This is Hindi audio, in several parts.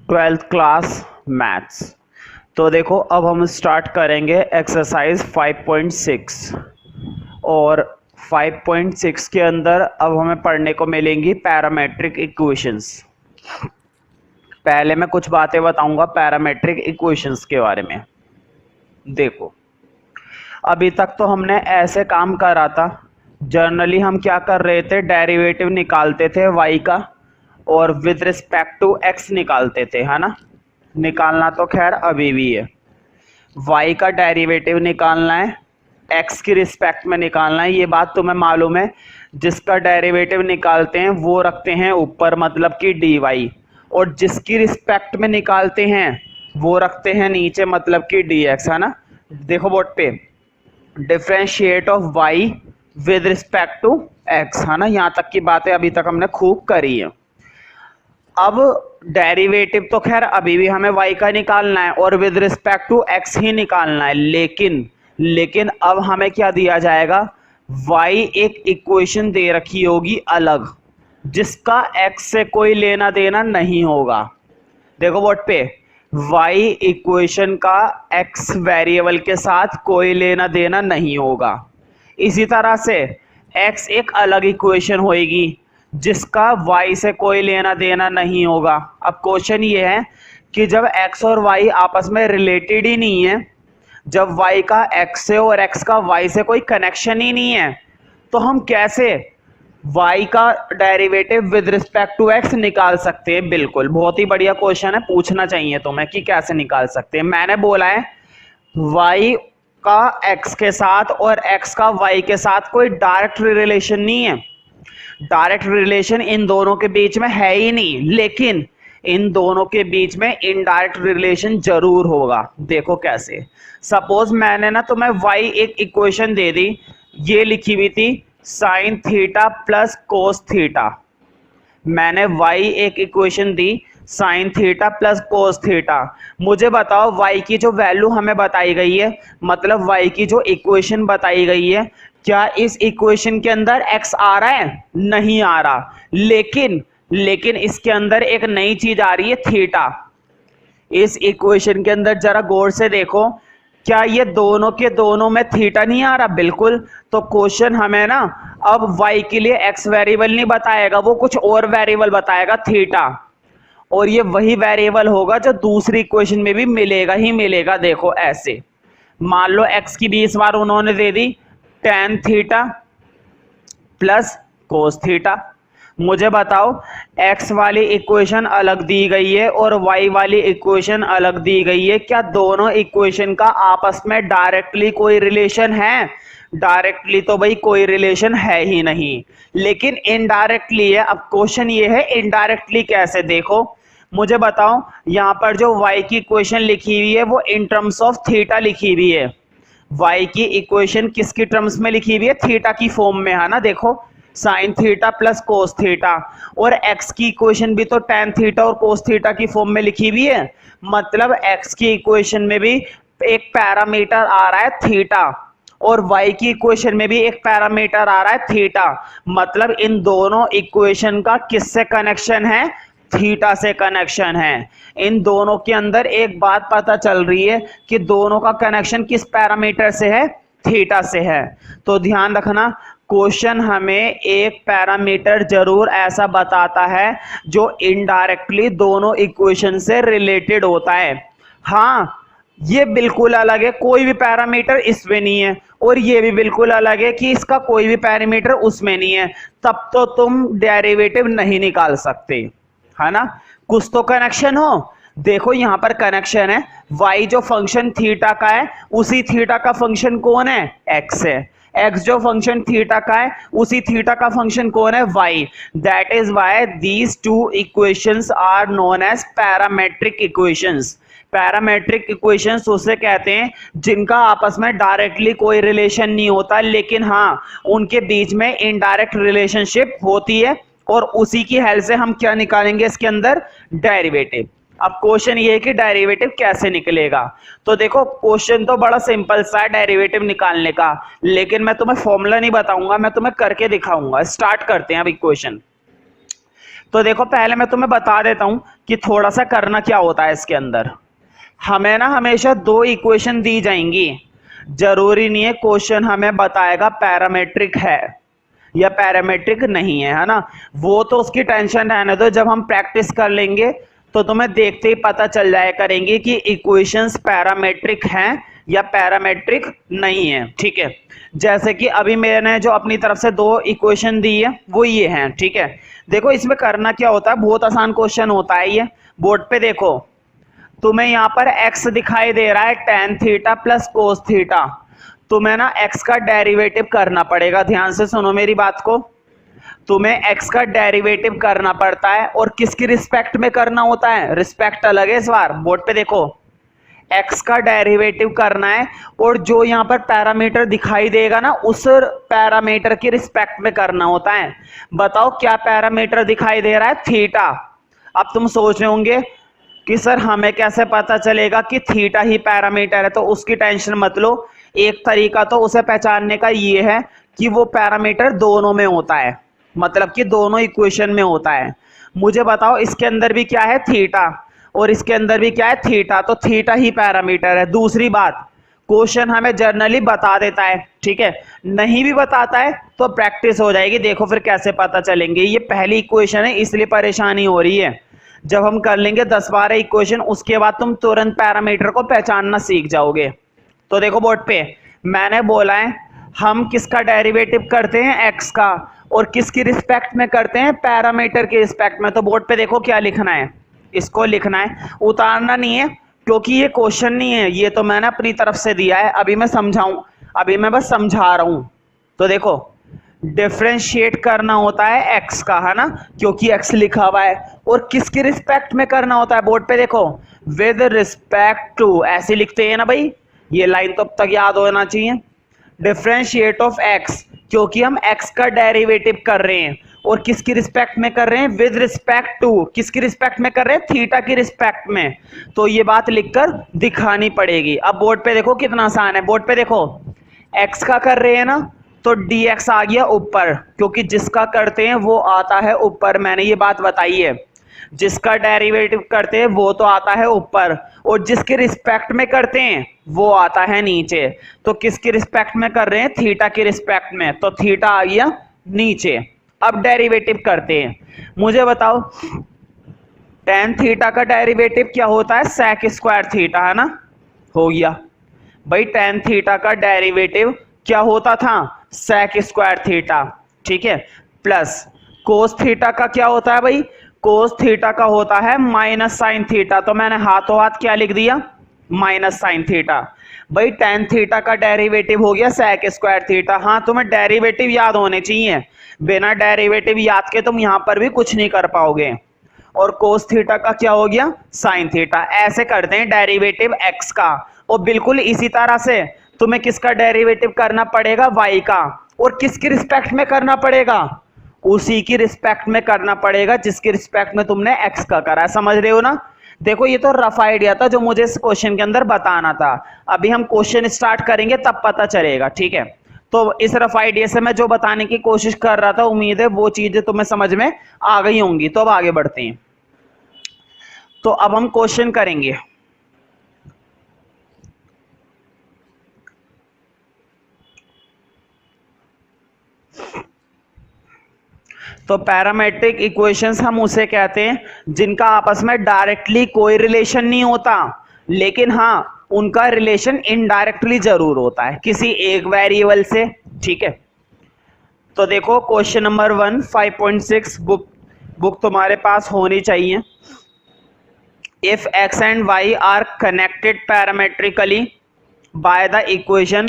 Twelfth class maths. तो देखो अब हम स्टार्ट करेंगे एक्सरसाइज 5.6 और 5.6 के अंदर अब हमें पढ़ने को मिलेंगी पैरामेट्रिक इक्वेशंस। पहले मैं कुछ बातें बताऊंगा पैरामेट्रिक इक्वेशंस के बारे में। देखो अभी तक तो हमने ऐसे काम करा था, जनरली हम क्या कर रहे थे, डेरिवेटिव निकालते थे y का और विद रिस्पेक्ट टू x निकालते थे, है ना। निकालना तो खैर अभी भी है, y का डेरिवेटिव निकालना है, x की रिस्पेक्ट में निकालना है, ये बात तुम्हें मालूम है। जिसका डेरिवेटिव निकालते हैं वो रखते हैं ऊपर, मतलब कि dy, और जिसकी रिस्पेक्ट में निकालते हैं वो रखते हैं नीचे, मतलब कि dx, है ना। देखो बोर्ड पे, differentiate of y with respect to x, है ना। यहाँ तक की बातें अभी तक हमने खूब करी है। अब डेरिवेटिव तो खैर अभी भी हमें y का निकालना है और विद रिस्पेक्ट टू x ही निकालना है, लेकिन अब हमें क्या दिया जाएगा, y एक इक्वेशन दे रखी होगी अलग, जिसका x से कोई लेना देना नहीं होगा। देखो बोर्ड पे, y इक्वेशन का x वेरिएबल के साथ कोई लेना देना नहीं होगा। इसी तरह से x एक अलग इक्वेशन होगी जिसका y से कोई लेना देना नहीं होगा। अब क्वेश्चन ये है कि जब x और y आपस में रिलेटेड ही नहीं है, जब y का x से और x का y से कोई कनेक्शन ही नहीं है, तो हम कैसे y का derivative with respect to x निकाल सकते हैं। बिल्कुल बहुत ही बढ़िया क्वेश्चन है, पूछना चाहिए तुम्हें कि कैसे निकाल सकते हैं। मैंने बोला है y का x के साथ और x का y के साथ कोई डायरेक्ट रिलेशन नहीं है, डायरेक्ट रिलेशन इन दोनों के बीच में है ही नहीं, लेकिन इन दोनों के बीच में इनडायरेक्ट रिलेशन जरूर होगा। देखो कैसे, सपोज मैंने ना तुम्हें y एक इक्वेशन दे दी, ये लिखी हुई थी sine theta plus cos theta. मैंने y एक इक्वेशन दी sine theta plus cos theta. मुझे बताओ y की जो वैल्यू हमें बताई गई है, मतलब y की जो इक्वेशन बताई गई है, क्या इस इक्वेशन के अंदर x आ रहा है? नहीं आ रहा। लेकिन इसके अंदर एक नई चीज आ रही है, थीटा। इस इक्वेशन के अंदर जरा गौर से देखो, क्या ये दोनों के दोनों में थीटा नहीं आ रहा? बिल्कुल। तो क्वेश्चन हमें ना अब y के लिए x वेरिएबल नहीं बताएगा, वो कुछ और वेरिएबल बताएगा, थीटा। और ये वही वेरिएबल होगा जो दूसरी इक्वेशन में भी मिलेगा ही मिलेगा। देखो ऐसे, मान लो x की 20 बार उन्होंने दे दी tan theta plus cos theta. मुझे बताओ x वाली इक्वेशन अलग दी गई है और y वाली इक्वेशन अलग दी गई है, क्या दोनों इक्वेशन का आपस में डायरेक्टली कोई रिलेशन है? डायरेक्टली तो भाई कोई रिलेशन है ही नहीं, लेकिन इनडायरेक्टली है। अब क्वेश्चन ये है इनडायरेक्टली कैसे। देखो मुझे बताओ, यहां पर जो y की इक्वेशन लिखी हुई है वो इन टर्म्स ऑफ थीटा लिखी हुई है। y की इक्वेशन किसकी टर्म्स में लिखी हुई है? थीटा की फॉर्म में, है ना। देखो sign theta plus cos theta, और x की इक्वेशन भी तो tan थीटा और कोस थीटा की फॉर्म में लिखी हुई है, मतलब x की इक्वेशन में भी एक पैरामीटर आ रहा है थीटा और y की इक्वेशन में भी एक पैरामीटर आ रहा है थीटा, मतलब इन दोनों इक्वेशन का किससे कनेक्शन है? थीटा से कनेक्शन है। इन दोनों के अंदर एक बात पता चल रही है कि दोनों का कनेक्शन किस पैरामीटर से है? थीटा से है। तो ध्यान रखना, क्वेश्चन हमें एक पैरामीटर जरूर ऐसा बताता है जो इनडायरेक्टली दोनों इक्वेशन से रिलेटेड होता है। हाँ, ये बिल्कुल अलग है, कोई भी पैरामीटर इसमें नहीं है, और ये भी बिल्कुल अलग है कि इसका कोई भी पैरामीटर उसमें नहीं है, तब तो तुम डेरिवेटिव नहीं निकाल सकते, है ना। कुछ तो कनेक्शन हो। देखो यहां पर कनेक्शन है, y जो फंक्शन थीटा का है उसी थीटा का फंक्शन कौन है? x है। x जो फंक्शन थीटा का है उसी थीटा का फंक्शन कौन है? y। That is why these two equations are known as parametric equations. Parametric equations उसे कहते हैं जिनका आपस में डायरेक्टली कोई रिलेशन नहीं होता, लेकिन हाँ उनके बीच में इनडायरेक्ट रिलेशनशिप होती है, और उसी की हेल्प से हम क्या निकालेंगे इसके अंदर? डेरिवेटिव। अब क्वेश्चन ये है कि डेरिवेटिव कैसे निकलेगा। तो देखो क्वेश्चन तो बड़ा सिंपल सा है डेरिवेटिव निकालने का, लेकिन मैं तुम्हें फॉर्मूला नहीं बताऊंगा, मैं तुम्हें करके दिखाऊंगा। स्टार्ट करते हैं अब इक्वेशन। तो देखो पहले मैं तुम्हें बता देता हूं कि थोड़ा सा करना क्या होता है इसके अंदर। हमें ना हमेशा दो इक्वेशन दी जाएंगी, जरूरी नहीं है क्वेश्चन हमें बताएगा पैरामेट्रिक है या पैरामेट्रिक नहीं है ना, वो तो उसकी टेंशन रहने दो, जब हम प्रैक्टिस कर लेंगे तो तुम्हें देखते ही पता चल जाया करेंगे कि इक्वेशंस पैरामेट्रिक हैं या पैरामेट्रिक नहीं है। ठीक है, जैसे कि अभी मैंने जो अपनी तरफ से दो इक्वेशन दी है वो ये हैं। ठीक है, देखो इसमें करना क्या होता है, बहुत आसान क्वेश्चन होता है ये। बोर्ड पे देखो, तुम्हें यहाँ पर x दिखाई दे रहा है tan theta plus cos theta, तुम्हें ना x का डेरिवेटिव करना पड़ेगा। ध्यान से सुनो मेरी बात को, तुम्हें x का डेरिवेटिव करना पड़ता है और किसकी रिस्पेक्ट में करना होता है, रिस्पेक्ट अलग है इस बार। बोर्ड पे देखो, x का डेरिवेटिव करना है और जो यहाँ पर पैरामीटर दिखाई देगा ना उस पैरामीटर की रिस्पेक्ट में करना होता है। बताओ क्या पैरामीटर दिखाई दे रहा है, थीटा। अब तुम सोच रहे होंगे कि सर हमें कैसे पता चलेगा कि थीटा ही पैरामीटर है, तो उसकी टेंशन मत लो। एक तरीका तो उसे पहचानने का ये है कि वो पैरामीटर दोनों में होता है, मतलब कि दोनों इक्वेशन में होता है। मुझे बताओ इसके अंदर भी क्या है, थीटा, और इसके अंदर भी क्या है, थीटा, तो थीटा ही पैरामीटर है। दूसरी बात, क्वेश्चन हमें जर्नली बता देता है, ठीक है, नहीं भी बताता है तो प्रैक्टिस हो जाएगी। देखो फिर कैसे पता चलेंगे, ये पहली इक्वेशन है इसलिए परेशानी हो रही है। जब हम कर लेंगे 10-12 इक्वेशन उसके बाद तुम तुरंत पैरामीटर को पहचानना सीख जाओगे। तो देखो बोर्ड पे मैंने बोला है हम किसका डेरिवेटिव करते हैं, x का, और किसकी रिस्पेक्ट में करते हैं, पैरामीटर की रिस्पेक्ट में। तो बोर्ड पे देखो क्या लिखना है, इसको लिखना है, उतारना नहीं है क्योंकि ये क्वेश्चन नहीं है, ये तो मैंने अपनी तरफ से दिया है। अभी मैं समझाऊं, अभी मैं बस समझा रहा हूं। तो देखो डिफरेंशिएट करना होता है x का, है ना, क्योंकि x लिखा हुआ है, और किसकी रिस्पेक्ट में करना होता है, बोर्ड पे देखो, विद रिस्पेक्ट टू, ऐसे लिखते हैं ना भाई, ये लाइन तो अब तक याद होना चाहिए। डिफरेंशिएट ऑफ x, क्योंकि हम x का डेरिवेटिव कर रहे हैं, और किसकी रिस्पेक्ट में कर रहे हैं, विद रिस्पेक्ट टू, किसकी रिस्पेक्ट में कर रहे हैं, थीटा की रिस्पेक्ट में। तो ये बात लिखकर दिखानी पड़ेगी। अब बोर्ड पे देखो कितना आसान है, बोर्ड पे देखो x का कर रहे हैं ना, तो dx आ गया ऊपर, क्योंकि जिसका करते हैं वो आता है ऊपर, मैंने ये बात बताई है। जिसका डेरिवेटिव करते हैं वो तो आता है ऊपर, और जिसके रिस्पेक्ट में करते हैं वो आता है नीचे। तो किसकी रिस्पेक्ट में कर रहे हैं, थीटा की रिस्पेक्ट में, तो थीटा आ गया नीचे। अब डेरिवेटिव करते हैं, मुझे बताओ tan थीटा का डेरिवेटिव क्या होता है, sec स्क्वायर थीटा, है ना, हो गया भाई। tan थीटा का डेरिवेटिव क्या होता था, sec स्क्वायर थीटा, ठीक है, प्लस cos थीटा का क्या होता है भाई, cos थीटा का होता है माइनस sin थीटा, तो मैंने हाथों हाथ क्या लिख दिया, माइनस sin थीटा। भाई tan थीटा का डेरिवेटिव हो गया sec स्क्वायर थीटा। हाँ, तुम्हें डेरिवेटिव याद होने चाहिए, बिना डेरिवेटिव याद के तुम यहां पर भी कुछ नहीं कर पाओगे। और cos थीटा का क्या हो गया, sin थीटा। ऐसे करते हैं डेरिवेटिव x का, और बिल्कुल इसी तरह से तुम्हें किसका डेरिवेटिव करना पड़ेगा, y का, और किसकी रिस्पेक्ट में करना पड़ेगा, उसी की रिस्पेक्ट में करना पड़ेगा जिसकी रिस्पेक्ट में तुमने x का करा है। समझ रहे हो ना। देखो ये तो रफ आइडिया था जो मुझे इस क्वेश्चन के अंदर बताना था, अभी हम क्वेश्चन स्टार्ट करेंगे तब पता चलेगा, ठीक है। तो इस रफ आइडिया से मैं जो बताने की कोशिश कर रहा था, उम्मीद है वो चीजें तुम्हें समझ में आ गई होंगी। तो अब आगे बढ़ते हैं, तो अब हम क्वेश्चन करेंगे। तो पैरामेट्रिक इक्वेशंस हम उसे कहते हैं जिनका आपस में डायरेक्टली कोई रिलेशन नहीं होता, लेकिन हाँ उनका रिलेशन इनडायरेक्टली जरूर होता है किसी एक वेरिएबल से, ठीक है। तो देखो क्वेश्चन नंबर 1 5.6 बुक तुम्हारे पास होनी चाहिए। If x and y are connected parametrically by the equation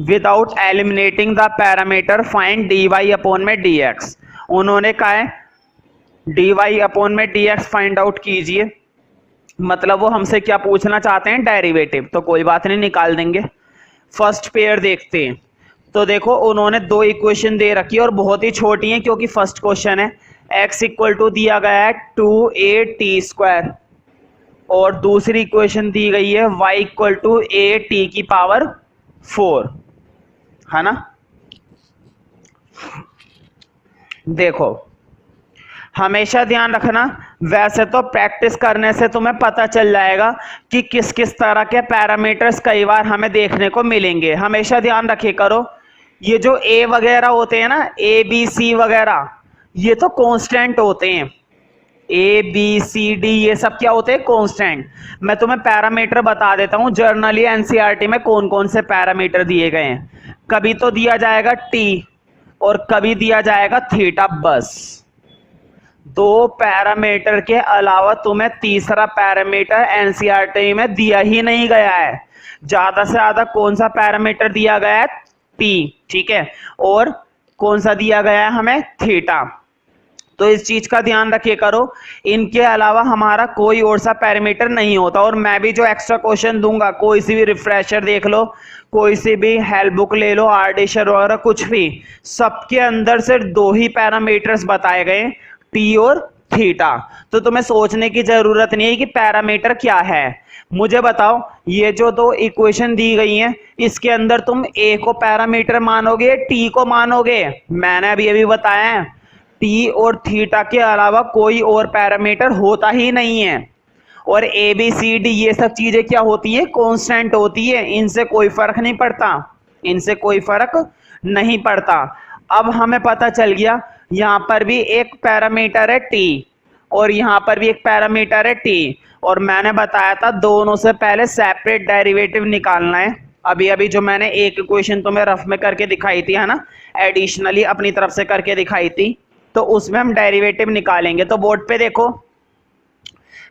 without eliminating the parameter, find dy upon में dx। उन्होंने कहा है dy अपॉन में dx फाइंड आउट कीजिए, मतलब वो हमसे क्या पूछना चाहते हैं, डेरिवेटिव। तो कोई बात नहीं, निकाल देंगे। फर्स्ट पेयर देखते हैं। तो देखो उन्होंने दो इक्वेशन दे रखी है और बहुत ही छोटी है क्योंकि फर्स्ट क्वेश्चन है। x इक्वल टू दिया गया है 2a² और दूसरी इक्वेशन दी गई है y इक्वल टू a⁴, है ना। देखो हमेशा ध्यान रखना, वैसे तो प्रैक्टिस करने से तुम्हें पता चल जाएगा कि किस किस तरह के पैरामीटर्स कई बार हमें देखने को मिलेंगे। हमेशा ध्यान रखे करो, ये जो ए वगैरह होते हैं ना, ए बी सी वगैरह, ये तो कांस्टेंट होते हैं। ए बी सी डी ये सब क्या होते हैं? कांस्टेंट। मैं तुम्हें पैरामीटर बता देता हूं, जर्नली एनसीईआरटी में कौन कौन से पैरामीटर दिए गए हैं। कभी तो दिया जाएगा टी और कभी दिया जाएगा थीटा, बस। दो पैरामीटर के अलावा तुम्हें तीसरा पैरामीटर एनसीईआरटी में दिया ही नहीं गया है। ज्यादा से ज्यादा कौन सा पैरामीटर दिया गया है? टी, ठीक है। और कौन सा दिया गया है हमें? थीटा। तो इस चीज का ध्यान रखिए करो, इनके अलावा हमारा कोई और सा पैरामीटर नहीं होता। और मैं भी जो एक्स्ट्रा क्वेश्चन दूंगा, कोई सी भी रिफ्रेशर देख लो, कोई सी भी हेल्प बुक ले लो, आर्डिशर वगैरह कुछ भी, सबके अंदर सिर्फ दो ही पैरामीटर्स बताए गए, टी और थीटा। तो तुम्हें सोचने की जरूरत नहीं है कि पैरामीटर क्या है। मुझे बताओ, ये जो दो इक्वेशन दी गई हैं, इसके अंदर तुम ए को पैरामीटर मानोगे, टी को मानोगे? मैंने अभी बताया है, टी और थीटा के अलावा कोई और पैरामीटर होता ही नहीं है। और ए बी सी डी ये सब चीजें क्या होती है? कांस्टेंट होती है, इनसे कोई फर्क नहीं पड़ता, इनसे कोई फर्क नहीं पड़ता। अब हमें पता चल गया, यहां पर भी एक पैरामीटर है टी और यहां पर भी एक पैरामीटर है टी। और मैंने बताया था दोनों से पहले सेपरेट डेरिवेटिव निकालना है। अभी अभी जो मैंने एक इक्वेशन तुम्हें रफ में करके दिखाई थी, है ना, एडिशनली अपनी तरफ से करके दिखाई थी, तो उसमें हम डेरिवेटिव निकालेंगे। तो बोर्ड पे देखो,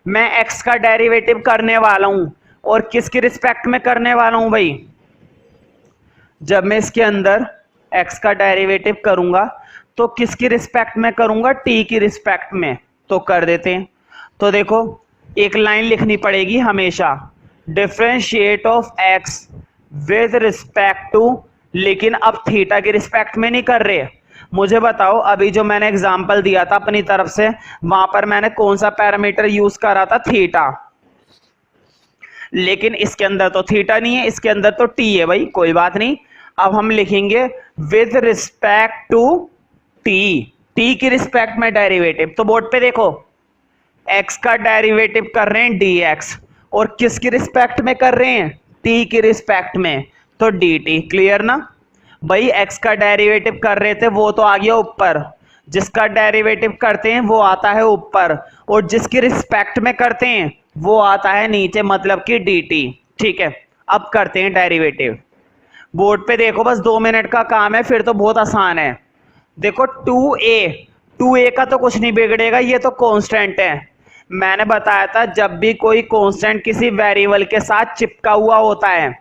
मैं x का डेरिवेटिव करने वाला हूं, और किसकी रिस्पेक्ट में करने वाला हूं भाई? जब मैं इसके अंदर x का डेरिवेटिव करूंगा तो किसकी रिस्पेक्ट में करूंगा? t की रिस्पेक्ट में। तो कर देते हैं। तो देखो, एक लाइन लिखनी पड़ेगी हमेशा, differentiate of x with respect to, लेकिन अब थीटा की रिस्पेक्ट में नहीं कर रहे। मुझे बताओ, अभी जो मैंने एग्जांपल दिया था अपनी तरफ से, वहां पर मैंने कौन सा पैरामीटर यूज करा था? थीटा। लेकिन इसके अंदर तो थीटा नहीं है, इसके अंदर तो टी है भाई, कोई बात नहीं। अब हम लिखेंगे with respect to t, t की रिस्पेक्ट में डेरिवेटिव। तो बोर्ड पे देखो, x का डेरिवेटिव कर रहे हैं dx, और किसकी रिस्पेक्ट में कर रहे हैं? t की रिस्पेक्ट में, तो dt। क्लियर ना भाई? x का डेरिवेटिव कर रहे थे वो तो आ गया ऊपर, जिसका डेरिवेटिव करते हैं वो आता है ऊपर, और जिसकी रिस्पेक्ट में करते हैं वो आता है नीचे, मतलब कि dt। ठीक है, अब करते हैं डेरिवेटिव। बोर्ड पे देखो, बस 2 मिनट का काम है, फिर तो बहुत आसान है। देखो 2a का तो कुछ नहीं बिगड़ेगा, ये तो कांस्टेंट है। मैंने बताया था, जब भी कोई कांस्टेंट किसी वेरिएबल के साथ चिपका हुआ होता है,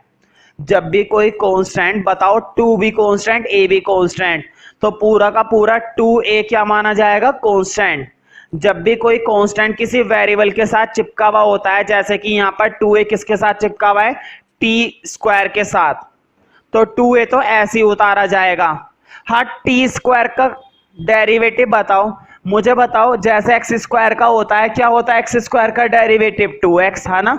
जब भी कोई कांस्टेंट, बताओ 2 भी कांस्टेंट, a भी कांस्टेंट, तो पूरा का पूरा 2a क्या माना जाएगा? कांस्टेंट। जब भी कोई कांस्टेंट किसी वेरिएबल के साथ चिपका हुआ होता है, जैसे कि यहाँ पर 2a किसके साथ चिपका हुआ है? टी स्क्वायर के साथ, तो 2a तो ऐसे ही उतारा जाएगा। हाँ, टी स्क्वायर का डेरिवेटिव बताओ, मुझे बताओ, जैसे एक्स स्क्वायर का होता है, क्या होता है एक्स स्क्वायर का डेरिवेटिव? 2x, है ना।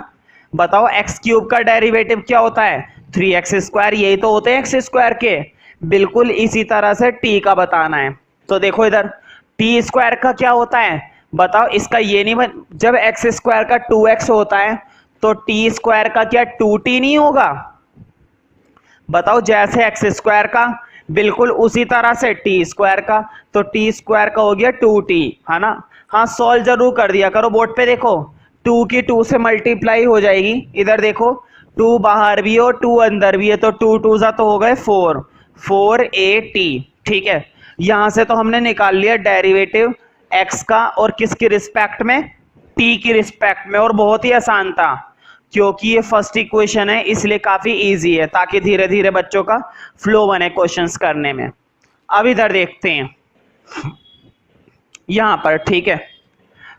बताओ एक्स क्यूब का डेरिवेटिव क्या होता है? 3x square. यही तो होते हैं एक्स स्क्वायर के। बिल्कुल इसी तरह से टी का बताना है। तो देखो इधर, टी स्क्वायर का क्या होता है बताओ? इसका ये नहीं जब एक्स स्क्वायर का 2x होता है तो टी स्क्वायर का क्या 2t नहीं होगा? बताओ, जैसे एक्स स्क्वायर का बिल्कुल उसी तरह से टी स्क्वायर का, तो टी स्क्वायर का हो गया 2t, है ना। हाँ, सॉल्व जरूर कर दिया करो। बोर्ड पे देखो, 2 की 2 से मल्टीप्लाई हो जाएगी। इधर देखो, 2 बाहर भी है और 2 अंदर भी है, तो 2 2 सा तो हो गए 4at। ठीक है, यहां से तो हमने निकाल लिया डेरिवेटिव x का, और किसकी रिस्पेक्ट में? t की रिस्पेक्ट में। और बहुत ही आसान था, क्योंकि ये फर्स्ट इक्वेशन है, इसलिए काफी इजी है, ताकि धीरे धीरे बच्चों का फ्लो बने क्वेश्चंस करने में। अब इधर देखते हैं यहां पर, ठीक है।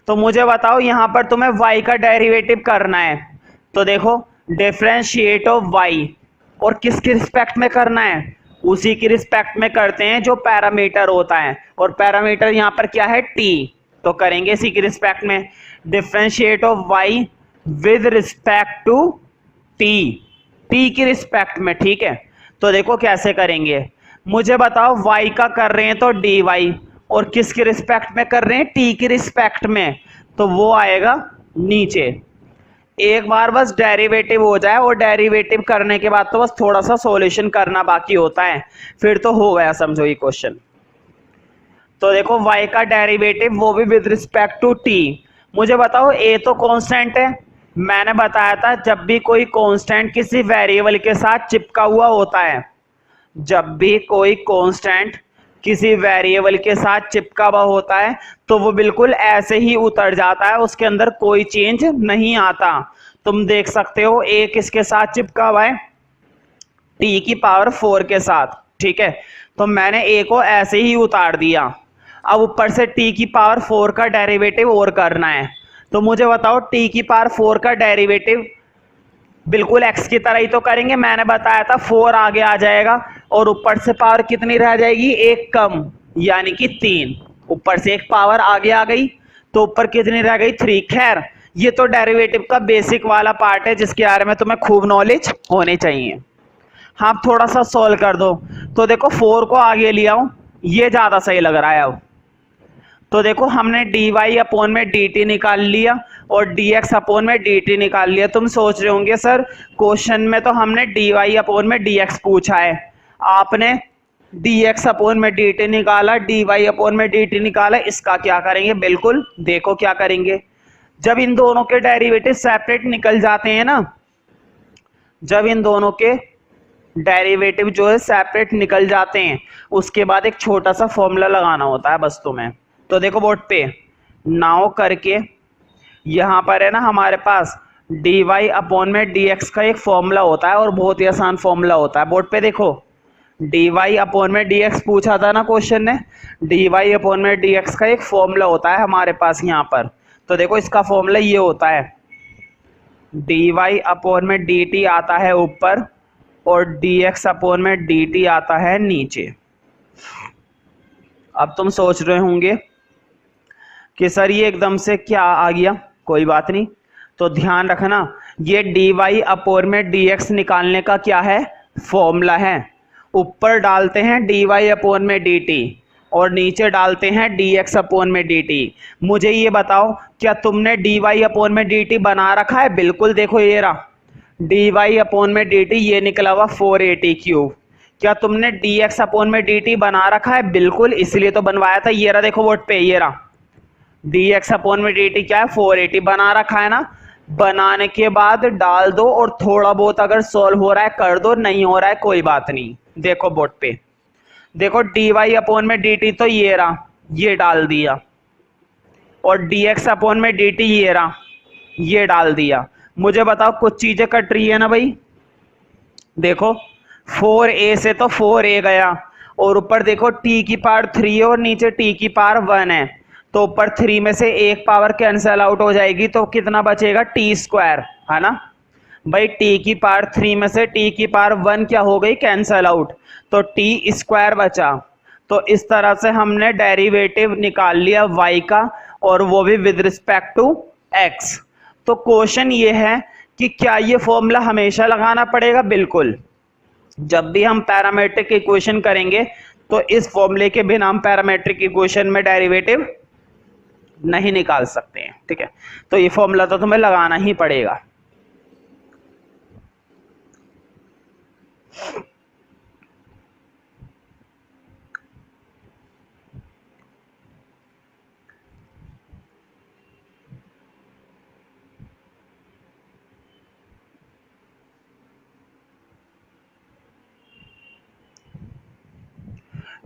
तो मुझे बताओ, यहां पर तुम्हें y का डेरिवेटिव करना है, तो देखो डिफरेंशिएट ऑफ y, और किसकी रिस्पेक्ट में करना है? उसी की रिस्पेक्ट में करते हैं जो पैरामीटर होता है, और पैरामीटर यहां पर क्या है? t, तो करेंगे इसी की रिस्पेक्ट में differentiate of y with respect to t की रिस्पेक्ट में। ठीक है, तो देखो कैसे करेंगे, मुझे बताओ, y का कर रहे हैं तो dy, और किसके रिस्पेक्ट में कर रहे हैं, टी की रिस्पेक्ट में, तो वो आएगा नीचे। एक बार बस डेरिवेटिव हो जाए और डेरिवेटिव करने के बाद तो बस थोड़ा सा सॉल्यूशन करना बाकी होता है, फिर तो हो गया समझो ये क्वेश्चन। तो देखो y का डेरिवेटिव वो भी विद रिस्पेक्ट टू t। मुझे बताओ a तो कांस्टेंट है, मैंने बताया था जब भी कोई कांस्टेंट किसी वेरिएबल के साथ चिपका हुआ होता है, जब भी कोई कांस्टेंट किसी वेरिएबल के साथ चिपका हुआ होता है तो वो बिल्कुल ऐसे ही उतर जाता है, उसके अंदर कोई चेंज नहीं आता। तुम देख सकते हो a किसके साथ चिपका हुआ है, t की पावर 4 के साथ, ठीक है। तो मैंने a को ऐसे ही उतार दिया। अब ऊपर से t की पावर 4 का डेरिवेटिव और करना है, तो मुझे बताओ t की पावर 4 का डेरिवेटिव बिल्कुल x की तरह ही तो करेंगे, मैंने बताया था 4 आगे आ जाएगा और ऊपर से पावर कितनी रह जाएगी, एक कम, यानी कि 3। ऊपर से एक पावर आगे आ गई तो ऊपर कितनी रह गई, 3। खैर ये तो डेरिवेटिव का बेसिक वाला पार्ट है जिसके बारे में तुम्हें खूब नॉलेज होनी चाहिए। हाँ थोड़ा सा सॉल्व कर दो। तो देखो 4 को आगे ले आओ, ये ज्यादा सही लग रहा है। अब तो देखो हमने dy अपॉन में dt निकाल लिया और dx अपॉन में dt निकाल लिया। तुम सोच रहे होंगे सर क्वेश्चन में तो हमने dy अपॉन में dx पूछा है, आपने dx अपॉन में dt निकाला, dy अपॉन में dt निकाला, इसका क्या करेंगे, बिल्कुल देखो क्या करेंगे। जब इन दोनों के डेरिवेटिव सेपरेट निकल जाते हैं ना, जब इन दोनों के डेरिवेटिव जो है सेपरेट निकल जाते हैं, उसके बाद एक छोटा सा फॉर्मूला लगाना होता है बस तुम्हें। तो देखो बोर्ड पे नाउ करके यहां पर है ना हमारे पास dy अपॉन में dx का एक फॉर्मूला होता है और बहुत ही आसान फॉर्मूला होता है। बोर्ड पे देखो dy अपॉन में dx पूछा था ना क्वेश्चन ने, dy अपॉन में dx का एक फॉर्मूला होता है हमारे पास यहाँ पर। तो देखो इसका फॉर्मूला ये होता है, dy अपॉन में dt आता है ऊपर और dx अपॉन में dt आता है नीचे। अब तुम सोच रहे होंगे कि सर ये एकदम से क्या आ गया, कोई बात नहीं। तो ध्यान रखना ये dy अपॉन में dx निकालने का क्या है, फॉर्मूला है। ऊपर डालते हैं dy अपॉन में dt और नीचे डालते हैं dx अपॉन में dt। मुझे ये बताओ क्या तुमने dy अपॉन में dt बना रखा है, बिल्कुल देखो ये रहा dy अपॉन में dt, ये निकला हुआ 480 क्यूब। क्या तुमने dx अपॉन में dt बना रखा है, बिल्कुल इसलिए तो बनवाया था, ये रहा देखो बोर्ड पे, ये रहा dx अपॉन में dt क्या है, 480 बना रखा है ना। बनाने के बाद डाल दो और थोड़ा बहुत अगर सॉल्व हो रहा है कर दो, नहीं हो रहा है कोई बात नहीं। देखो बोर्ड पे देखो dy अपॉन में dt तो ये रहा, ये डाल दिया, और dx अपॉन में dt ये रहा, ये डाल दिया। मुझे बताओ कुछ चीजें कट रही है ना भाई, देखो 4a से तो 4a गया और ऊपर देखो t की पावर 3 है और नीचे t की पावर 1 है, तो ऊपर 3 में से एक पावर कैंसिल आउट हो जाएगी तो कितना बचेगा, t स्क्वायर, है ना भाई। t की पावर 3 में से t की पावर 1 क्या हो गई, कैंसिल आउट, तो t स्क्वायर बचा। तो इस तरह से हमने डेरिवेटिव निकाल लिया y का और वो भी विद रिस्पेक्ट टू x। तो क्वेश्चन ये है कि क्या ये फॉर्मूला हमेशा लगाना पड़ेगा, बिल्कुल। जब भी हम पैरामेट्रिक इक्वेशन करेंगे तो इस फॉर्मूले के बिना हम पैरामेट्रिक इक्वेशन में डेरिवेटिव नहीं निकाल सकते हैं, ठीक है। तो ये फॉर्मूला तो तुम्हें लगाना ही पड़ेगा।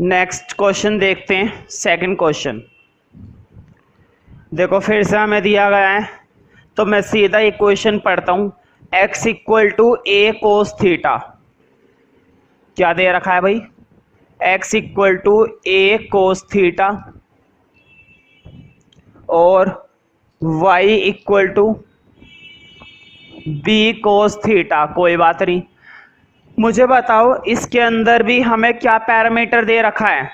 नेक्स्ट क्वेश्चन देखते हैं, सेकंड क्वेश्चन। देखो फिर से हमें दिया गया है तो मैं सीधा इक्वेशन पढ़ता हूं, x equal to a cos theta. क्या दे रखा है भाई, x equal to a cos theta और y equal to b cos theta. कोई बात नहीं, मुझे बताओ इसके अंदर भी हमें क्या पैरामीटर दे रखा है।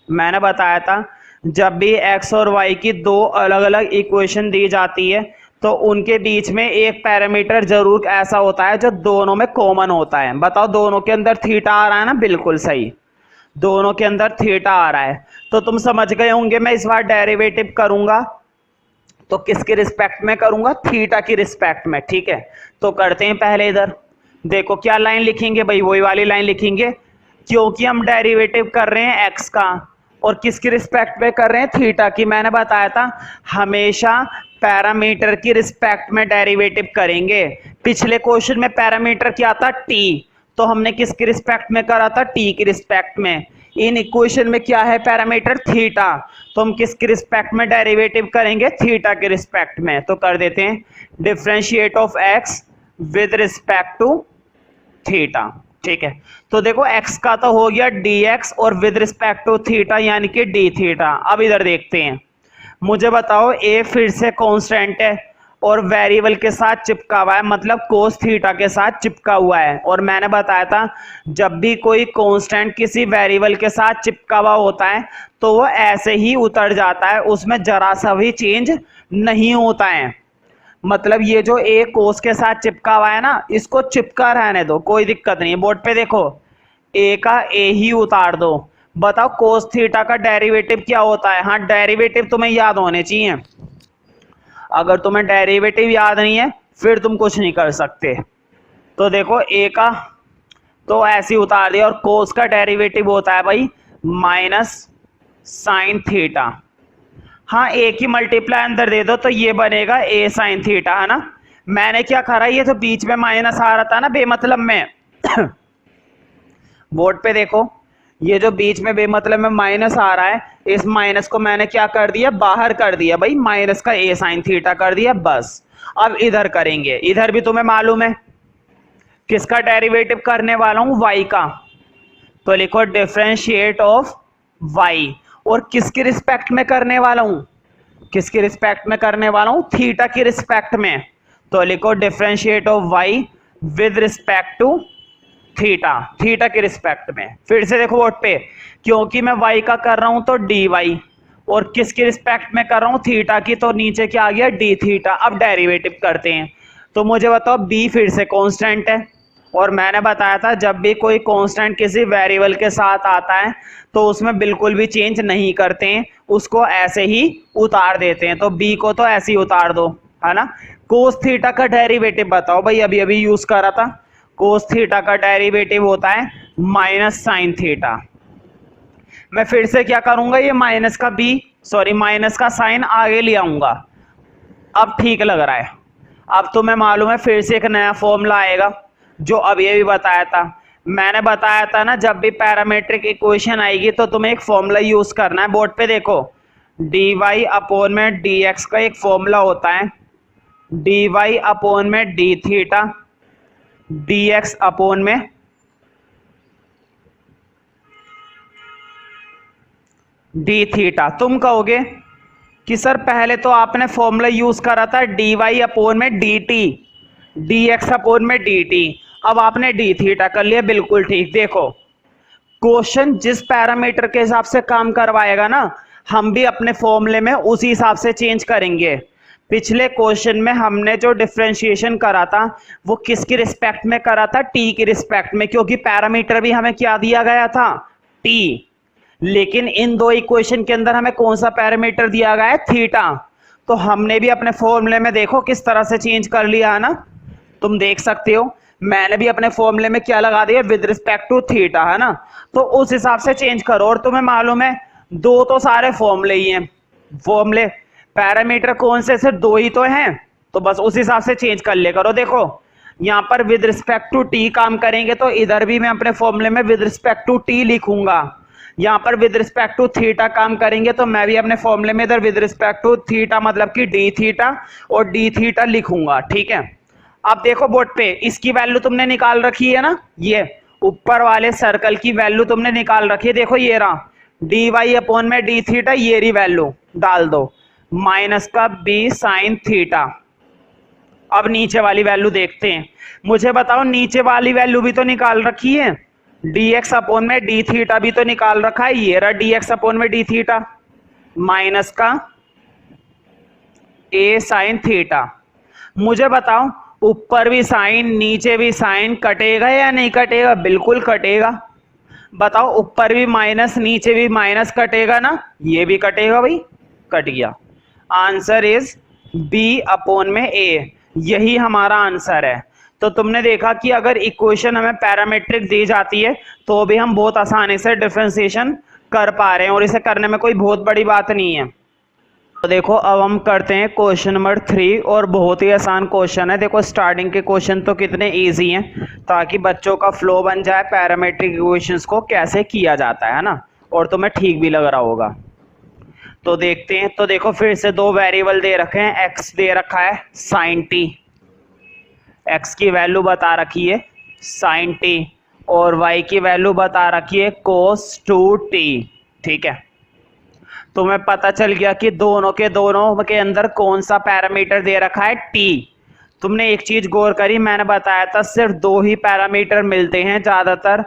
मैंने बताया था जब भी x और y की दो अलग अलग इक्वेशन दी जाती है तो उनके बीच में एक पैरामीटर जरूर ऐसा होता है जो दोनों में कॉमन होता है। बताओ दोनों के अंदर थीटा आ रहा है ना, बिल्कुल सही। दोनों के अंदर थीटा आ रहा है। तो तुम समझ गए होंगे मैं इस बार डेरिवेटिव करूंगा तो किसके रिस्पेक्ट में करूंगा, थीटा की रिस्पेक्ट में। ठीक है, तो करते हैं पहले इधर। देखो क्या लाइन लिखेंगे भाई, वही वाली लाइन लिखेंगे, क्योंकि हम डेरिवेटिव कर रहे हैं एक्स का और किसकी रिस्पेक्ट में कर रहे हैं, थीटा की। मैंने बताया था हमेशा पैरामीटर की रिस्पेक्ट में डेरिवेटिव करेंगे। पिछले क्वेश्चन में पैरामीटर क्या था, टी, तो हमने किसकी रिस्पेक्ट में करा था, टी की रिस्पेक्ट में। इन इक्वेशन में क्या है, पैरामीटर थीटा, तो हम किसकी रिस्पेक्ट में डेरिवेटिव करेंगे, थीटा के रिस्पेक्ट में। तो कर देते हैं differentiate of x with respect to theta. ठीक है, तो देखो x का तो हो गया dx और विद रिस्पेक्ट टू थीटा यानी कि d थीटा। अब इधर देखते हैं, मुझे बताओ a फिर से कांस्टेंट है और वेरिएबल के साथ चिपका हुआ है, मतलब कोस थीटा के साथ चिपका हुआ है। और मैंने बताया था जब भी कोई कांस्टेंट किसी वेरिएबल के साथ चिपका हुआ होता है तो वो ऐसे ही उतर जाता है, उसमें जरा सा भी चेंज नहीं होता है। मतलब ये जो ए कोस के साथ चिपका हुआ है ना, इसको चिपका रहने दो, कोई दिक्कत नहीं है। बोर्ड पे देखो ए का ए ही उतार दो। बताओ कोस थीटा का डेरिवेटिव क्या होता है, हाँ डेरिवेटिव तुम्हें याद होने चाहिए। अगर तुम्हें डेरिवेटिव याद नहीं है फिर तुम कुछ नहीं कर सकते। तो देखो ए का तो ऐसे ही उतार दिया और कोस का डेरिवेटिव होता है भाई माइनस साइन थीटा। हाँ ए की मल्टीप्लाई अंदर दे दो तो ये बनेगा ए साइन थीटा, है ना। मैंने क्या करा, ये तो बीच में माइनस आ रहा था ना बेमतलब में बोर्ड पे देखो ये जो बीच में बेमतलब में माइनस आ रहा है, इस माइनस को मैंने क्या कर दिया, बाहर कर दिया भाई, माइनस का ए साइन थीटा कर दिया बस। अब इधर करेंगे, इधर भी तुम्हें मालूम है किसका डेरिवेटिव करने वाला हूं, y का। तो लिखो डिफरेंशिएट ऑफ y, और किसकी रिस्पेक्ट में करने वाला हूं, किसकी रिस्पेक्ट में करने वाला हूं, थीटा की रिस्पेक्ट में। तो लिखो differentiate of y with respect to theta, theta के रिस्पेक्ट में। फिर से देखो बोर्ड पे, क्योंकि मैं y का कर रहा हूं तो dy, और किसकी रिस्पेक्ट में कर रहा हूं, थीटा की, तो नीचे क्या आ गया, d थीटा। अब डेरिवेटिव करते हैं। तो मुझे बताओ b फिर से कांस्टेंट है, और मैंने बताया था जब भी कोई कांस्टेंट किसी वेरिएबल के साथ आता है तो उसमें बिल्कुल भी चेंज नहीं करते हैं, उसको ऐसे ही उतार देते हैं। तो b को तो ऐसे ही उतार दो, है ना। कोस थीटा का डेरिवेटिव बताओ भाई, अभी अभी यूज करा था। कोस थीटा का डेरिवेटिव होता है माइनस साइन थीटा। मैं फिर से क्या करूंगा, ये माइनस का माइनस का साइन आगे ले आऊंगा। अब ठीक लग रहा है। अब तुम्हें मालूम है फिर से एक नया फॉर्मूला आएगा जो अभी अभी बताया था। मैंने बताया था ना जब भी पैरामीट्रिक इक्वेशन आएगी तो तुम्हें एक फॉर्मूला यूज करना है। बोर्ड पे देखो dy अपॉन में dx का एक फॉर्मूला होता है, dy अपॉन में d थीटा, dx अपॉन में d थीटा। तुम कहोगे कि सर पहले तो आपने फॉर्मूला यूज करा था dy अपॉन में dt, dx अपॉन में dt, अब आपने d थीटा कर लिया, बिल्कुल ठीक। देखो क्वेश्चन जिस पैरामीटर के हिसाब से काम करवाएगा ना, हम भी अपने फॉर्मूले में उसी हिसाब से चेंज करेंगे। पिछले क्वेश्चन में हमने जो डिफरेंशिएशन करा था वो किसकी रिस्पेक्ट में करा था, t की रिस्पेक्ट में, क्योंकि पैरामीटर भी हमें क्या दिया गया था, t। लेकिन इन दो इक्वेशन के अंदर हमें कौन सा पैरामीटर दिया गया है, थीटा। तो हमने भी अपने फॉर्मूले में देखो किस तरह से चेंज कर लिया है ना, तुम देख सकते हो। मैंने भी अपने फॉर्मूले में क्या लगा दिया, विद रिस्पेक्ट टू थीटा, है ना। तो उस हिसाब से चेंज करो। और तुम्हें मालूम है दो तो सारे फॉर्मूले ही हैं, फॉर्मूले पैरामीटर कौन से, सिर्फ दो ही तो हैं, तो बस उस हिसाब से चेंज कर ले करो। देखो यहाँ पर विद रिस्पेक्ट टू टी काम करेंगे तो इधर भी मैं अपने फॉर्मूले में विद रिस्पेक्ट टू टी लिखूंगा। यहाँ पर विद रिस्पेक्ट टू थीटा काम करेंगे तो मैं भी अपने फॉर्मूले में इधर विद रिस्पेक्ट टू थीटा मतलब कि डी थीटा और डी थीटा लिखूंगा। ठीक है, अब देखो बोर्ड पे इसकी वैल्यू तुमने निकाल रखी है ना, ये ऊपर वाले सर्कल की वैल्यू तुमने निकाल रखी है। देखो ये रहा डी वाई अपॉन में डी थीटा, ये रही वैल्यू डाल दो, माइनस का बी साइन थीटा। अब नीचे वाली वैल्यू देखते हैं। मुझे बताओ नीचे वाली वैल्यू भी तो निकाल रखी है, dx अपॉन में डी थीटा भी तो निकाल रखा है, ये रहा dx अपॉन में डी थीटा माइनस का a साइन थीटा। मुझे बताओ ऊपर भी साइन नीचे भी साइन, कटेगा या नहीं कटेगा, बिल्कुल कटेगा। बताओ ऊपर भी माइनस नीचे भी माइनस कटेगा ना, ये भी कटेगा भाई, कट गया। आंसर इज बी अपॉन में ए, यही हमारा आंसर है। तो तुमने देखा कि अगर इक्वेशन हमें पैरामेट्रिक दी जाती है तो भी हम बहुत आसानी से डिफरेंशिएशन कर पा रहे हैं और इसे करने में कोई बहुत बड़ी बात नहीं है। तो देखो अब हम करते हैं क्वेश्चन नंबर 3 और बहुत ही आसान क्वेश्चन है। देखो स्टार्टिंग के क्वेश्चन तो कितने इजी हैं ताकि बच्चों का फ्लो बन जाए पैरामेट्रिक इक्वेशंस को कैसे किया जाता है ना, और तुम्हें ठीक भी लग रहा होगा। तो देखते हैं। तो देखो फिर से दो वेरिएबल दे रखे हैं, एक्स दे रखा है साइन टी, एक्स की वैल्यू बता रखी है साइन टी, और वाई की वैल्यू बता रखी है कोस 2t। ठीक है, तुम्हें पता चल गया कि दोनों के अंदर कौन सा पैरामीटर दे रखा है t। तुमने एक चीज गौर करी, मैंने बताया था सिर्फ दो ही पैरामीटर मिलते हैं ज्यादातर,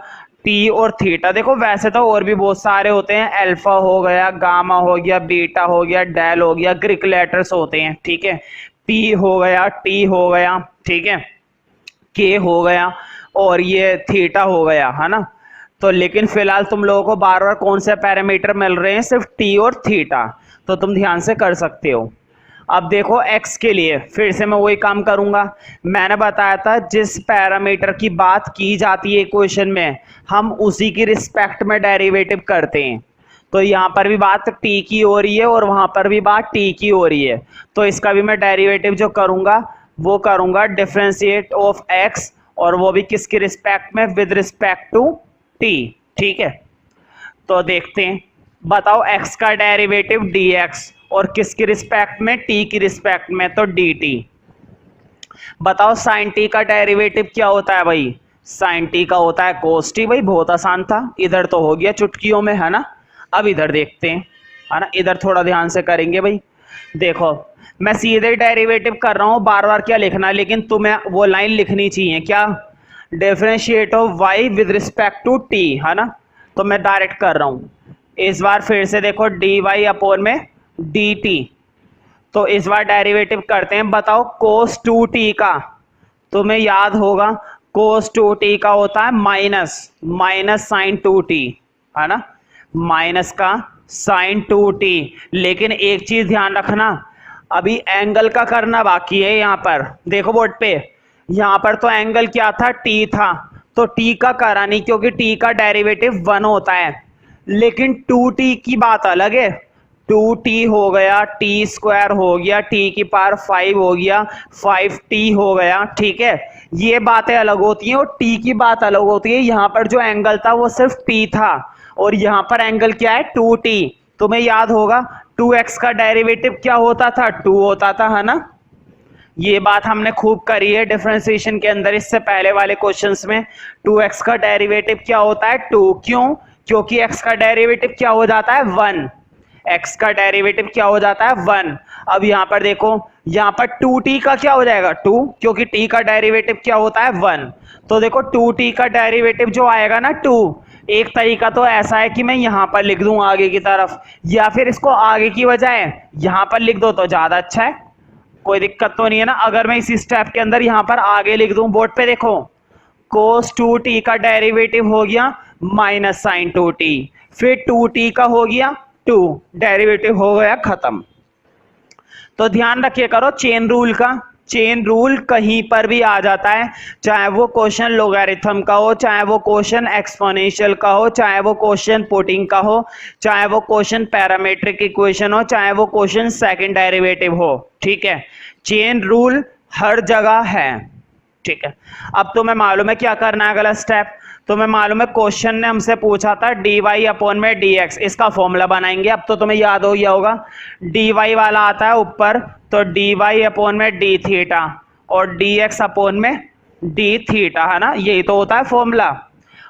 t और थीटा। देखो वैसे तो और भी बहुत सारे होते हैं, अल्फा हो गया, गामा हो गया, बीटा हो गया, डेल हो गया, ग्रीक लेटर्स होते हैं। ठीक है, p हो गया, t हो गया, ठीक है, k हो गया, और ये थीटा हो गया, है ना। तो लेकिन फिलहाल तुम लोगों को बार बार कौन से पैरामीटर मिल रहे हैं, सिर्फ टी और थीटा। तो तुम ध्यान से कर सकते हो। अब देखो x के लिए फिर से मैं वही काम करूंगा। मैंने बताया था जिस पैरामीटर की बात की जाती है इक्वेशन में, हम उसी की रिस्पेक्ट में डेरिवेटिव करते हैं। तो यहाँ पर भी बात t की हो रही है और वहां पर भी बात t की हो रही है, तो इसका भी मैं डेरिवेटिव जो करूंगा वो करूंगा डिफरेंशिएट ऑफ x, और वो भी किसकी रिस्पेक्ट में, विद रिस्पेक्ट टू t। ठीक है, तो देखते हैं। बताओ x का डेरिवेटिव dx और किसकी रिस्पेक्ट में, t की रिस्पेक्ट में, तो dt। बताओ साइन t का डेरिवेटिव क्या होता है भाई, साइन t का होता है cos t। भाई बहुत आसान था, इधर तो हो गया चुटकियों में, है ना। अब इधर देखते हैं, है ना, इधर थोड़ा ध्यान से करेंगे भाई। देखो मैं सीधे डेरिवेटिव कर रहा हूं, बार बार क्या लिखना, लेकिन तुम्हें वो लाइन लिखनी चाहिए, क्या, differentiate of y with respect to t, है ना। तो मैं डायरेक्ट कर रहा हूं। इस बार फिर से देखो dy अपॉन में dt, तो इस बार डेरिवेटिव करते हैं। बताओ cos 2t का, तुम्हें याद होगा cos 2t का होता है माइनस साइन 2t, है ना, माइनस का साइन 2t। लेकिन एक चीज ध्यान रखना, अभी एंगल का करना बाकी है। यहाँ पर देखो बोर्ड पे, यहाँ पर तो एंगल क्या था, t था, तो t का करा नहीं क्योंकि t का डेरिवेटिव 1 होता है। लेकिन 2t की बात अलग है, 2t हो गया, t स्क्वायर हो गया, t की पावर 5 हो गया, 5t हो गया। ठीक है, ये बातें अलग होती हैं और t की बात अलग होती है। यहाँ पर जो एंगल था वो सिर्फ t था, और यहाँ पर एंगल क्या है, 2t। तुम्हें याद होगा 2x का डेरिवेटिव क्या होता था, 2 होता था, है ना। ये बात हमने खूब करी है डिफरेंशिएशन के अंदर, इससे पहले वाले क्वेश्चंस में। 2x का डेरिवेटिव क्या होता है, 2। क्यों, क्योंकि x का डेरिवेटिव क्या हो जाता है, 1। x का डेरिवेटिव क्या हो जाता है, 1। अब यहाँ पर देखो, यहाँ पर 2t का क्या हो जाएगा, 2, क्योंकि t का डेरिवेटिव क्या होता है, 1। तो देखो 2t का डेरिवेटिव जो आएगा ना 2, एक तरीका तो ऐसा है कि मैं यहाँ पर लिख दूं आगे की तरफ, या फिर इसको आगे की बजाय यहाँ पर लिख दो तो ज्यादा अच्छा है, कोई दिक्कत तो नहीं है ना। अगर मैं इसी स्टेप के अंदर यहाँ पर आगे लिख दूं, बोर्ड पे देखो cos 2t का डेरिवेटिव हो गया माइनस साइन 2t, फिर 2t का हो गया 2, डेरिवेटिव हो गया खत्म। तो ध्यान रखिए करो चेन रूल का, चेन रूल कहीं पर भी आ जाता है, चाहे वो क्वेश्चन लोगैरिथम का हो, चाहे वो क्वेश्चन एक्सपोनेंशियल का हो, चाहे वो क्वेश्चन पुटिंग का हो, चाहे वो क्वेश्चन पैरामेट्रिक इक्वेशन हो, चाहे वो क्वेश्चन सेकंड डेरिवेटिव हो। ठीक है, चेन रूल हर जगह है। ठीक है, अब तुम्हें मालूम है क्या करना है अगला स्टेप। तुम्हें मालूम है क्वेश्चन ने हमसे पूछा था dy अपॉन में dx, इसका फॉर्मूला बनाएंगे। अब तो तुम्हें याद हो गया होगा, dy वाला आता है ऊपर, तो dy अपॉन में d थीटा और dx अपॉन में d थीटा, है ना, यही तो होता है फॉर्मूला।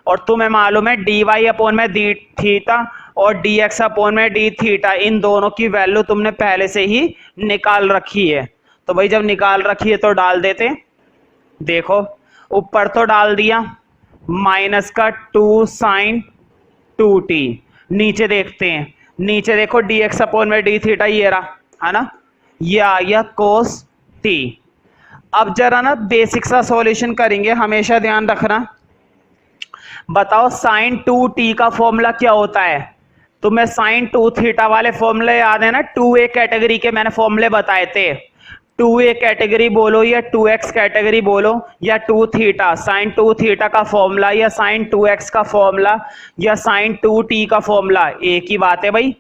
और तुम्हें मालूम है dy अपॉन में d थीटा और dx अपॉन में d थीटा, इन दोनों की वैल्यू तुमने पहले से ही निकाल रखी है। तो भाई जब निकाल रखी है तो डाल देते। देखो ऊपर तो डाल दिया माइनस का 2 साइन 2t, नीचे देखते हैं, नीचे देखो dx अपॉन में d थीटा, ये रहा, है ना, ये आ गया cos t। अब जरा ना बेसिक सा सॉल्यूशन करेंगे, हमेशा ध्यान रखना बताओ साइन 2t का फॉर्मूला क्या होता है? तुम्हें साइन 2 थीटा वाले फॉर्मूले याद है ना? 2a कैटेगरी के मैंने फॉर्मूले बताए थे। 2a कैटेगरी बोलो या 2x कैटेगरी बोलो या 2 थीटा, साइन 2 थीटा का फॉर्मूला या साइन 2x का फॉर्मूला या साइन 2t का फॉर्मूला एक ही बात है भाई।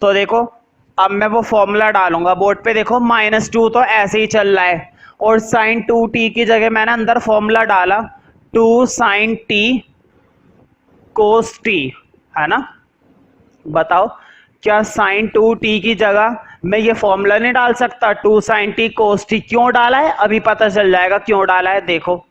तो देखो अब मैं वो फॉर्मूला डालूंगा बोर्ड पे, देखो -2 तो ऐसे ही चल रहा है और साइन 2t की जगह मैंने अंदर फॉर्मूला डाला 2 साइन t कोस t, है ना? बताओ क्या साइन 2t की जगह मैं ये फॉर्मूला नहीं डाल सकता 2 साइन t कोस t? क्यों डाला है अभी पता चल जाएगा क्यों डाला है। देखो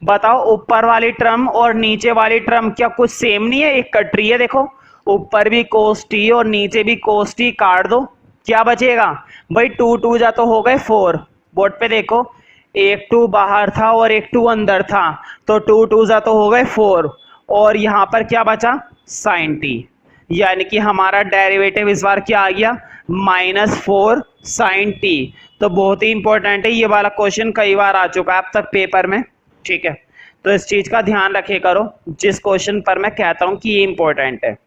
बताओ ऊपर वाली टर्म और नीचे वाली टर्म क्या कुछ सेम नहीं है? एक कट रही है, देखो ऊपर भी कोस टी और नीचे भी कोस टी, काट दो क्या बचेगा भाई? 2 2 जा तो हो गए 4। बोर्ड पे देखो एक 2 बाहर था और एक 2 अंदर था, तो 2 2 जा तो हो गए 4 और यहाँ पर क्या बचा? साइन टी, यानी कि हमारा डेरिवेटिव इस बार क्या आ गया? -4 साइन टी। तो बहुत ही इंपॉर्टेंट है, ये वाला क्वेश्चन कई बार आ चुका है अब तक पेपर में, ठीक है? तो इस चीज का ध्यान रखे करो जिस क्वेश्चन पर मैं कहता हूं कि ये इंपॉर्टेंट है।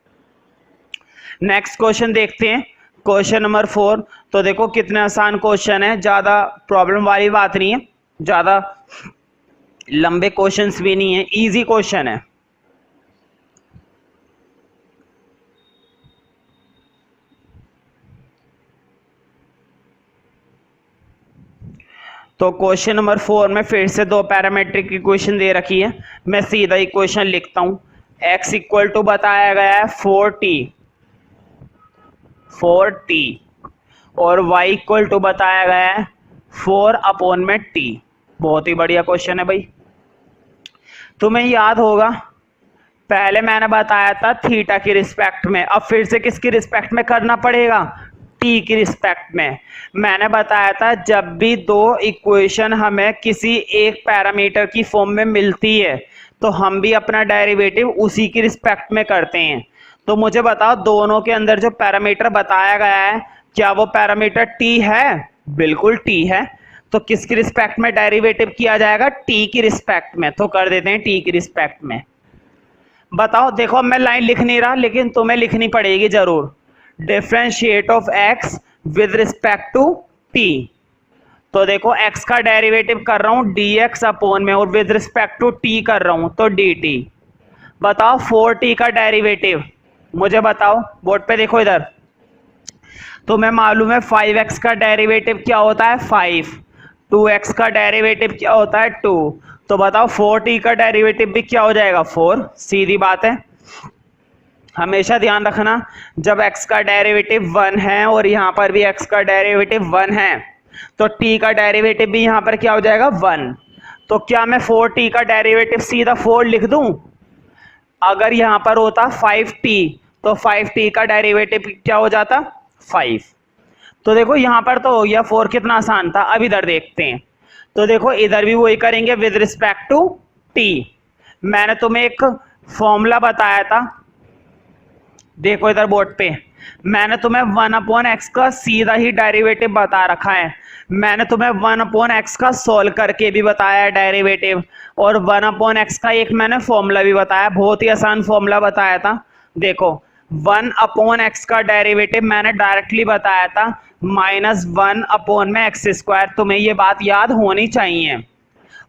नेक्स्ट क्वेश्चन देखते हैं, क्वेश्चन नंबर 4। तो देखो कितने आसान क्वेश्चन है, ज्यादा प्रॉब्लम वाली बात नहीं है, ज्यादा लंबे क्वेश्चंस भी नहीं है, इजी क्वेश्चन है। तो क्वेश्चन नंबर 4 में फिर से दो पैरामीट्रिक इक्वेशन दे रखी है, मैं सीधा इक्वेशन लिखता हूं। x इक्वल टू बताया गया है 4t और y इक्वल टू बताया गया है 4/t। बहुत ही बढ़िया क्वेश्चन है भाई। तुम्हें याद होगा पहले मैंने बताया था थीटा की रिस्पेक्ट में, अब फिर से किसकी रिस्पेक्ट में करना पड़ेगा? टी की रिस्पेक्ट में। मैंने बताया था जब भी दो इक्वेशन हमें किसी एक पैरामीटर की फॉर्म में मिलती है तो हम भी अपना डेरिवेटिव उसी की रिस्पेक्ट में करते हैं। तो मुझे बताओ दोनों के अंदर जो पैरामीटर बताया गया है क्या वो पैरामीटर टी है? बिल्कुल टी है। तो किसकी रिस्पेक्ट में डेरिवेटिव किया जाएगा? टी की रिस्पेक्ट में। तो कर देते हैं टी की रिस्पेक्ट में। बताओ देखो अब मैं लाइन लिख नहीं रहा लेकिन तुम्हें लिखनी पड़ेगी जरूर। Differentiate of x with respect to t। तो देखो x का डेरिवेटिव कर रहा हूं dx अपॉन में और विद रिस्पेक्ट टू t कर रहा हूं तो dt। बताओ 4t का डेरिवेटिव मुझे बताओ, बोर्ड पे देखो इधर। तो मैं मालूम है 5x का डेरिवेटिव क्या होता है? 5। 2x का डेरिवेटिव क्या होता है? 2। तो बताओ 4t का डेरिवेटिव भी क्या हो जाएगा? 4। सीधी बात है। हमेशा ध्यान रखना जब x का डेरिवेटिव 1 है और यहाँ पर भी x का डेरिवेटिव 1 है तो t का डेरिवेटिव भी यहाँ पर क्या हो जाएगा? 1। तो क्या मैं 4t का डेरिवेटिव सीधा 4 लिख दूं? अगर यहाँ पर होता 5t तो 5t का डेरिवेटिव क्या हो जाता? 5। तो देखो यहाँ पर तो हो गया 4, कितना आसान था। अब इधर देखते हैं, तो देखो इधर भी वही करेंगे विद रिस्पेक्ट टू t। मैंने तुम्हें एक फॉर्मूला बताया था, देखो इधर बोर्ड पे मैंने तुम्हें 1/x का सीधा ही डेरिवेटिव बता रखा है। मैंने तुम्हें 1/x का सोल्व करके भी बताया है डेरिवेटिव और 1/x का एक मैंने फॉर्मूला भी बताया, बहुत ही आसान फॉर्मूला बताया था। देखो 1/x का डेरिवेटिव मैंने डायरेक्टली बताया था -1/x²। तुम्हें ये बात याद होनी चाहिए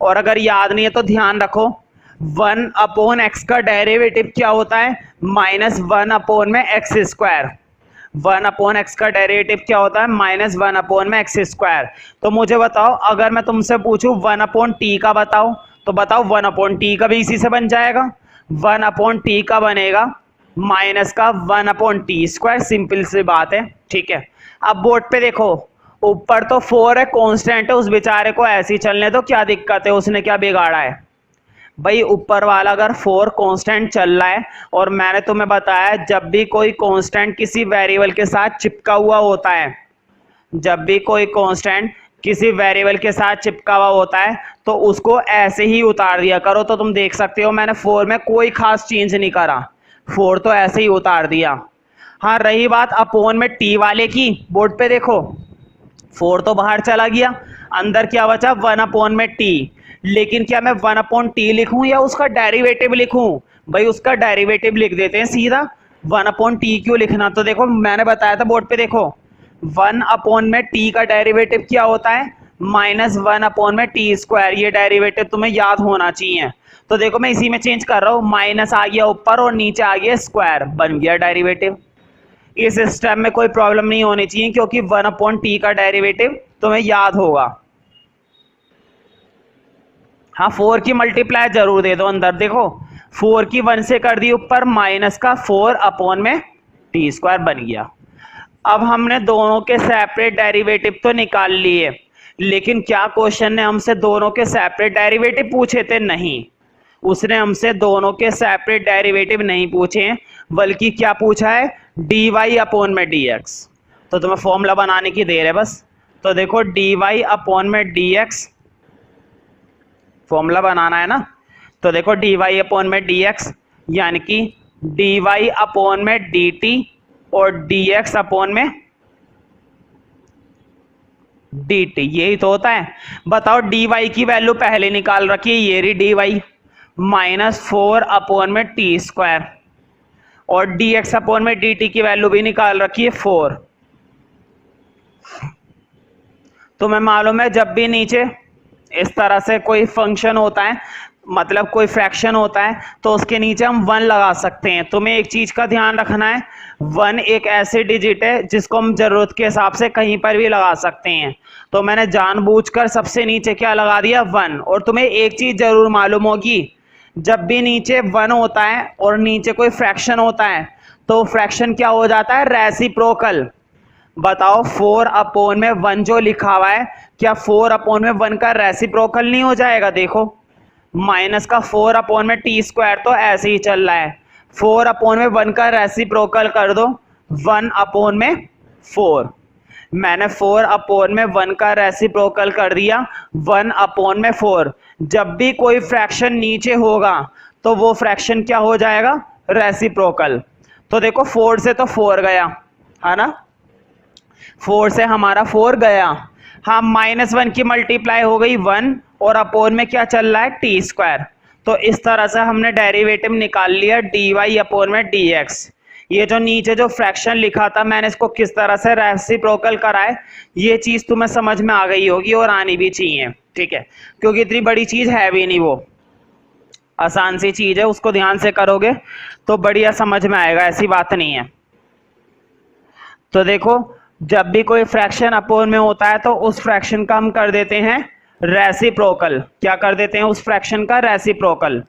और अगर याद नहीं है तो ध्यान रखो 1/x का डेरिवेटिव क्या होता है? -1/x²। 1/x का डेरिवेटिव क्या होता है? -1/x²। तो मुझे बताओ अगर मैं तुमसे पूछूं 1/t का बताओ, तो बताओ 1/t का भी इसी से बन जाएगा। 1/t का बनेगा माइनस का 1/t², सिंपल सी बात है, ठीक है। अब बोर्ड पे देखो ऊपर तो 4 है, कांस्टेंट है, उस बेचारे को ऐसे ही चलने दो, क्या दिक्कत है, उसने क्या बिगाड़ा है भाई? ऊपर वाला अगर 4 कांस्टेंट चल रहा है और मैंने तुम्हें बताया जब भी कोई कांस्टेंट किसी वेरिएबल के साथ चिपका हुआ होता है, जब भी कोई कांस्टेंट किसी वेरिएबल के साथ चिपका हुआ होता है तो उसको ऐसे ही उतार दिया करो। तो तुम देख सकते हो मैंने 4 में कोई खास चेंज नहीं करा, 4 तो ऐसे ही उतार दिया। हाँ रही बात अपोन में टी वाले की, बोर्ड पे देखो 4 तो बाहर चला गया, अंदर क्या बचा? 1/t। लेकिन क्या मैं 1/t लिखूं या उसका डेरिवेटिव लिखूं? भाई उसका डेरिवेटिव लिख देते हैं सीधा। 1/t क्यों लिखना? तो देखो मैंने बताया था बोर्ड पे, देखो 1/t का डेरिवेटिव क्या होता है? -1/t²। ये डेरिवेटिव तुम्हें याद होना चाहिए। तो देखो मैं इसी में चेंज कर रहा हूँ, माइनस आ गया ऊपर और नीचे आ गया स्क्वायर, बन गया डेरिवेटिव। इस स्टेप में कोई प्रॉब्लम नहीं होनी चाहिए क्योंकि 1/t का डेरिवेटिव तुम्हें याद होगा। हाँ 4 की मल्टीप्लाई जरूर दे दो अंदर। देखो 4 की 1 से कर दी ऊपर, माइनस का 4/t² बन गया। अब हमने दोनों के सेपरेट डेरिवेटिव तो निकाल लिए, लेकिन क्या क्वेश्चन ने हमसे दोनों के सेपरेट डेरिवेटिव पूछे थे? नहीं, उसने हमसे दोनों के सेपरेट डेरिवेटिव नहीं पूछे, बल्कि क्या पूछा है? dy/dx। तो तुम्हें फॉर्मूला बनाने की देर है बस। तो देखो dy/dx फॉर्मूला बनाना है ना। तो देखो dy/dx यानी कि dy/dt और dx/dt, यही तो होता है। बताओ dy की वैल्यू पहले निकाल रखी है, ये रही dy -4/t², और dx/dt की वैल्यू भी निकाल रखी है 4। तुम्हें मालूम है जब भी नीचे इस तरह से कोई फंक्शन होता है, मतलब कोई फ्रैक्शन होता है, तो उसके नीचे हम 1 लगा सकते हैं। तुम्हें एक चीज का ध्यान रखना है, 1 एक ऐसे डिजिट है जिसको हम जरूरत के हिसाब से कहीं पर भी लगा सकते हैं। तो मैंने जानबूझकर सबसे नीचे क्या लगा दिया? 1। और तुम्हें एक चीज जरूर मालूम होगी, जब भी नीचे 1 होता है और नीचे कोई फ्रैक्शन होता है तो फ्रैक्शन क्या हो जाता है? रेसिप्रोकल। बताओ 4/1 जो लिखा हुआ है, क्या 4/1 का रेसिप्रोकल नहीं हो जाएगा? देखो माइनस का 4/t² तो ऐसे ही चल रहा है, 4/1 का रेसिप्रोकल कर दो 1/4। मैंने 4/1 का रेसिप्रोकल कर दिया 1/4। जब भी कोई फ्रैक्शन नीचे होगा तो वो फ्रैक्शन क्या हो जाएगा? रेसिप्रोकल। तो देखो 4 से तो 4 गया है ना, 4 से हमारा 4 गया। हाँ -1 की मल्टीप्लाई हो गई 1, और अपोन में क्या चल रहा है? t²। तो इस तरह से हमने डेरिवेटिव निकाल लिया dy/dx। ये जो नीचे जो फ्रैक्शन लिखा था मैंने इसको किस तरह से रेसिप्रोकल करा है, ये चीज तुम्हें समझ में आ गई होगी और आनी भी चाहिए, ठीक है, क्योंकि इतनी बड़ी चीज है भी नहीं, वो आसान सी चीज है, उसको ध्यान से करोगे तो बढ़िया समझ में आएगा, ऐसी बात नहीं है। तो देखो जब भी कोई फ्रैक्शन अपोन में होता है तो उस फ्रैक्शन का हम कर देते हैं रेसिप्रोकल। क्या कर देते हैं? उस फ्रैक्शन का रेसिप्रोकल।